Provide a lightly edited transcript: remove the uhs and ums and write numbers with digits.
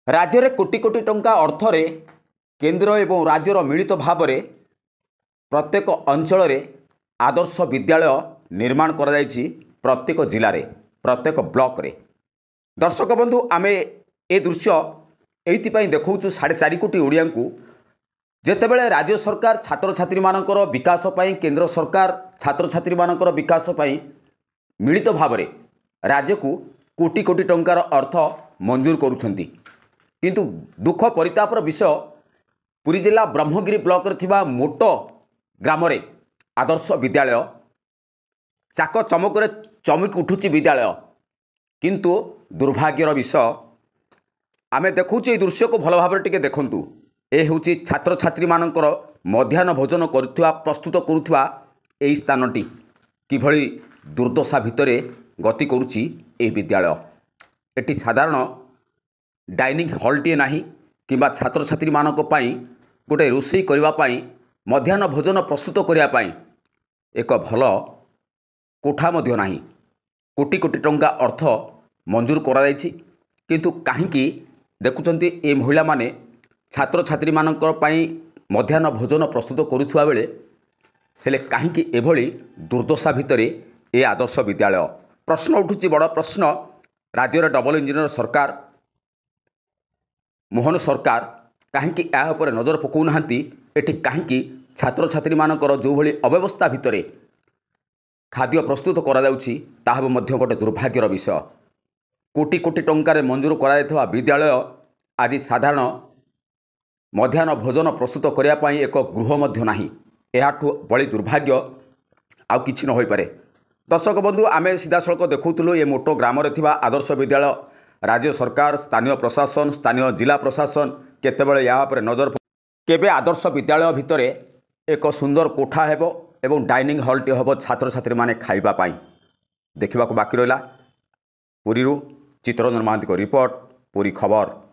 राज्य में कोटी कोटी टंका अर्थरे केंद्र एवं राज्यर मिलित भाव में प्रत्येक अंचल आदर्श विद्यालय निर्माण कर प्रत्येक जिले में प्रत्येक ब्लॉक रे। दर्शक बंधु आमे ए दृश्य ये देखु 4.5 कोटी ओडिया को जेतेबेले राज्य सरकार छात्र छात्री मानकर विकास पई केंद्र सरकार छात्र छात्री मानकर विकास पई मिलित भाव में राज्य को कोटी कोटी टंकार अर्थ मंजूर करुछंती। किंतु दुख परितापर विषय पुरी जिला ब्रह्मगिरी ब्लॉक रे थिबा मोटो ग्राम रे आदर्श विद्यालय चाक चमक चमक उठुची विद्यालय किंतु दुर्भाग्यर विषय आमे देखुचे दृश्य को भल भाव टिके देखंतु। ए होची छात्र छात्री मानकर मध्याह्न भोजन करुवा प्रस्तुत करुवा एई स्थानटी किभली दुर्दशा भितरे गति करुची ए विद्यालय। एटी साधारण डाइनिंग हॉलटीए नाही किंबा छात्र छात्री मानक पई गोटे रोषेई करबा पई मध्याह्न भोजन प्रस्तुत करबा पई एक भल कोठा मध्य नाही। कोटी कोटी टंका अर्थ मंजूर करा जायछि किंतु काहींकी देखुचंती ए महिला माने छात्र छात्री मानकर पई मध्याह्न भोजन प्रस्तुत करुवा बेले हेले काहींकी एभली दुर्दशा भितरे ए आदर्श विद्यालय। प्रश्न उठुची बड़ प्रश्न राज्य डबल इंजिनियर सरकार मोहन सरकार काहींकी या उपर नजर पकाउनाहांती। एठी काहींकी छात्र छात्री मानकर जो भली अव्यवस्था भितरे खाद्य प्रस्तुत करा जाउछि ताहा मध्य गोटे दुर्भाग्यर विषय। कोटी कोटी टंकार मंजूर करा विद्यालय आज साधारण मध्याह्न भोजन प्रस्तुत करने पाई एक गृह मध्य नाही। एहाठु बड़ी दुर्भाग्य आउ किछि न होई पारे। दर्शक बंधु आमे सीधासलख देखुथुलु ये मोटो ग्राम रे थिबा आदर्श विद्यालय राज्य सरकार स्थानीय प्रशासन स्थानीय जिला प्रशासन केतेबेले या पर नजर केबे आदर्श विद्यालय भितरे एक सुंदर कोठा हेबो एवं डाइनिंग हॉलटी हेबो छात्र छात्री माने खाइबा पाई देखिबा को बाकी रहला। पुरीरू चित्ररंजन महांती को रिपोर्ट, पुरी खबर।